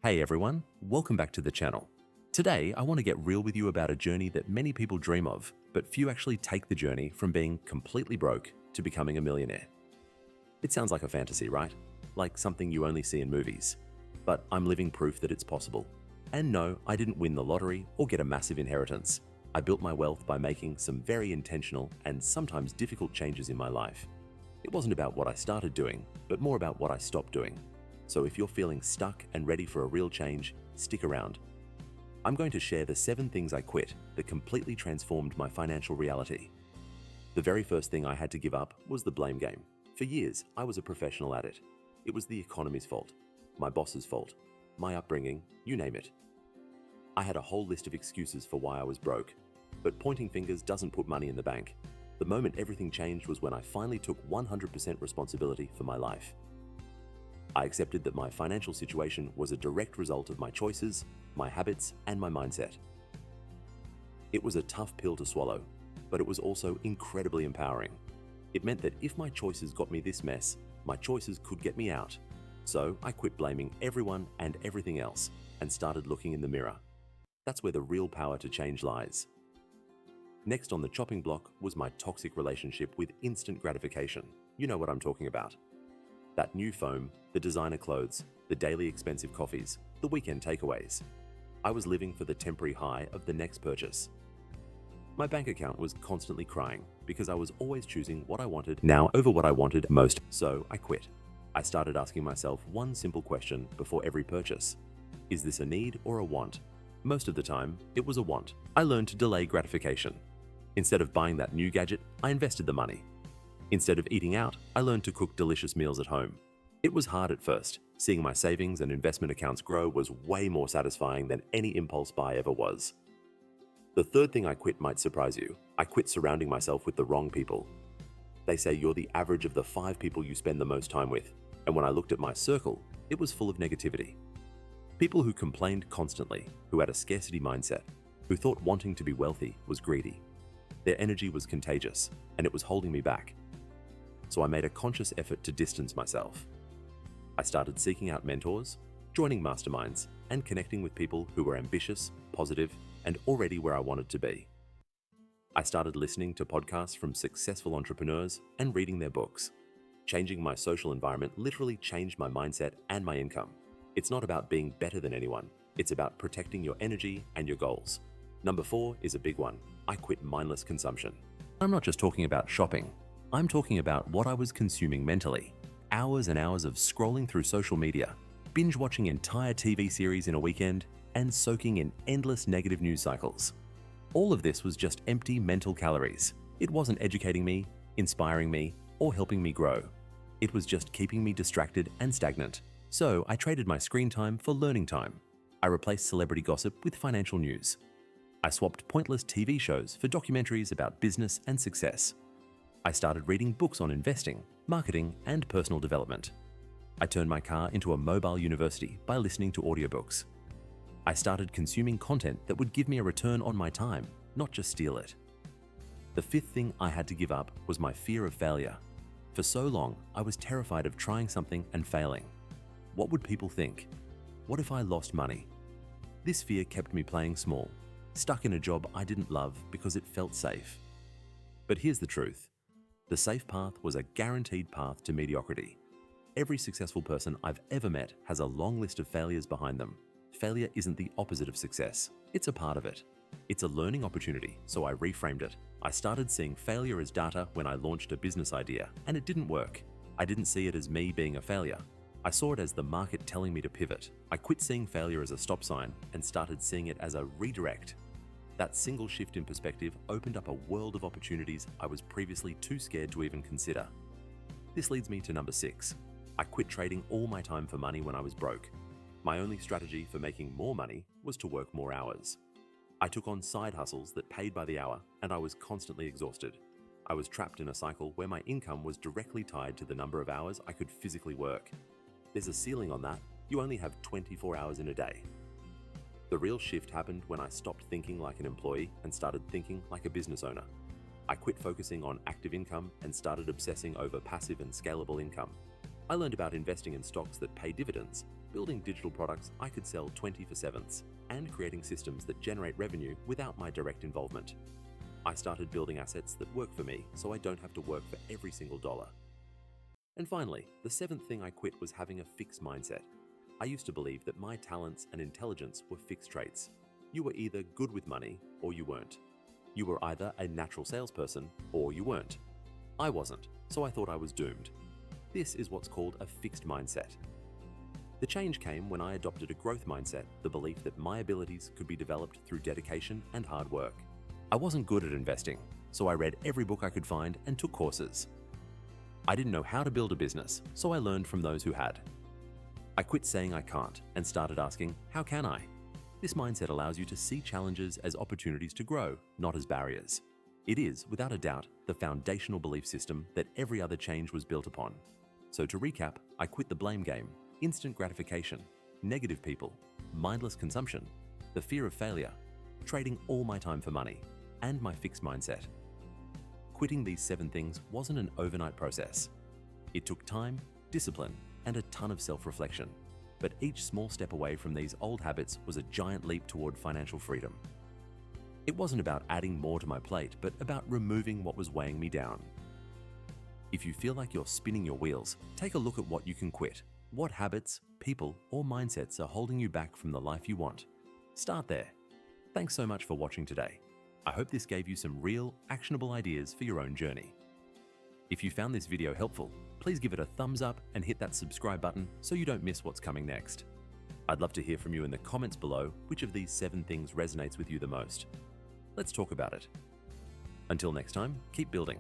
Hey everyone, welcome back to the channel. Today, I want to get real with you about a journey that many people dream of, but few actually take the journey from being completely broke to becoming a millionaire. It sounds like a fantasy, right? Like something you only see in movies. But I'm living proof that it's possible. And no, I didn't win the lottery or get a massive inheritance. I built my wealth by making some very intentional and sometimes difficult changes in my life. It wasn't about what I started doing, but more about what I stopped doing. So if you're feeling stuck and ready for a real change, stick around. I'm going to share the 7 things I quit that completely transformed my financial reality. The very first thing I had to give up was the blame game. For years, I was a professional at it. It was the economy's fault, my boss's fault, my upbringing, you name it. I had a whole list of excuses for why I was broke, but pointing fingers doesn't put money in the bank. The moment everything changed was when I finally took 100% responsibility for my life. I accepted that my financial situation was a direct result of my choices, my habits, and my mindset. It was a tough pill to swallow, but it was also incredibly empowering. It meant that if my choices got me this mess, my choices could get me out. So I quit blaming everyone and everything else and started looking in the mirror. That's where the real power to change lies. Next on the chopping block was my toxic relationship with instant gratification. You know what I'm talking about. That new phone, the designer clothes, the daily expensive coffees, the weekend takeaways. I was living for the temporary high of the next purchase. My bank account was constantly crying because I was always choosing what I wanted now over what I wanted most, so I quit. I started asking myself one simple question before every purchase. Is this a need or a want? Most of the time, it was a want. I learned to delay gratification. Instead of buying that new gadget, I invested the money. Instead of eating out, I learned to cook delicious meals at home. It was hard at first. Seeing my savings and investment accounts grow was way more satisfying than any impulse buy ever was. The third thing I quit might surprise you. I quit surrounding myself with the wrong people. They say you're the average of the 5 people you spend the most time with. And when I looked at my circle, it was full of negativity. People who complained constantly, who had a scarcity mindset, who thought wanting to be wealthy was greedy. Their energy was contagious, and it was holding me back. So I made a conscious effort to distance myself. I started seeking out mentors, joining masterminds, and connecting with people who were ambitious, positive, and already where I wanted to be. I started listening to podcasts from successful entrepreneurs and reading their books. Changing my social environment literally changed my mindset and my income. It's not about being better than anyone. It's about protecting your energy and your goals. Number 4 is a big one. I quit mindless consumption. I'm not just talking about shopping. I'm talking about what I was consuming mentally. Hours and hours of scrolling through social media, binge watching entire TV series in a weekend, and soaking in endless negative news cycles. All of this was just empty mental calories. It wasn't educating me, inspiring me, or helping me grow. It was just keeping me distracted and stagnant. So I traded my screen time for learning time. I replaced celebrity gossip with financial news. I swapped pointless TV shows for documentaries about business and success. I started reading books on investing, marketing, and personal development. I turned my car into a mobile university by listening to audiobooks. I started consuming content that would give me a return on my time, not just steal it. The 5th thing I had to give up was my fear of failure. For so long, I was terrified of trying something and failing. What would people think? What if I lost money? This fear kept me playing small, stuck in a job I didn't love because it felt safe. But here's the truth. The safe path was a guaranteed path to mediocrity. Every successful person I've ever met has a long list of failures behind them. Failure isn't the opposite of success. It's a part of it. It's a learning opportunity, so I reframed it. I started seeing failure as data when I launched a business idea, and it didn't work. I didn't see it as me being a failure. I saw it as the market telling me to pivot. I quit seeing failure as a stop sign and started seeing it as a redirect. That single shift in perspective opened up a world of opportunities I was previously too scared to even consider. This leads me to number 6. I quit trading all my time for money when I was broke. My only strategy for making more money was to work more hours. I took on side hustles that paid by the hour, and I was constantly exhausted. I was trapped in a cycle where my income was directly tied to the number of hours I could physically work. There's a ceiling on that. You only have 24 hours in a day. The real shift happened when I stopped thinking like an employee and started thinking like a business owner. I quit focusing on active income and started obsessing over passive and scalable income. I learned about investing in stocks that pay dividends, building digital products I could sell 24/7s, and creating systems that generate revenue without my direct involvement. I started building assets that work for me so I don't have to work for every single dollar. And finally, the seventh thing I quit was having a fixed mindset. I used to believe that my talents and intelligence were fixed traits. You were either good with money or you weren't. You were either a natural salesperson or you weren't. I wasn't, so I thought I was doomed. This is what's called a fixed mindset. The change came when I adopted a growth mindset, the belief that my abilities could be developed through dedication and hard work. I wasn't good at investing, so I read every book I could find and took courses. I didn't know how to build a business, so I learned from those who had. I quit saying I can't and started asking, how can I? This mindset allows you to see challenges as opportunities to grow, not as barriers. It is, without a doubt, the foundational belief system that every other change was built upon. So to recap, I quit the blame game, instant gratification, negative people, mindless consumption, the fear of failure, trading all my time for money, and my fixed mindset. Quitting these 7 things wasn't an overnight process. It took time, discipline, and a ton of self-reflection. But each small step away from these old habits was a giant leap toward financial freedom. It wasn't about adding more to my plate, but about removing what was weighing me down. If you feel like you're spinning your wheels, take a look at what you can quit. What habits, people, or mindsets are holding you back from the life you want? Start there. Thanks so much for watching today. I hope this gave you some real, actionable ideas for your own journey. If you found this video helpful, please give it a thumbs up and hit that subscribe button so you don't miss what's coming next. I'd love to hear from you in the comments below which of these 7 things resonates with you the most. Let's talk about it. Until next time, keep building.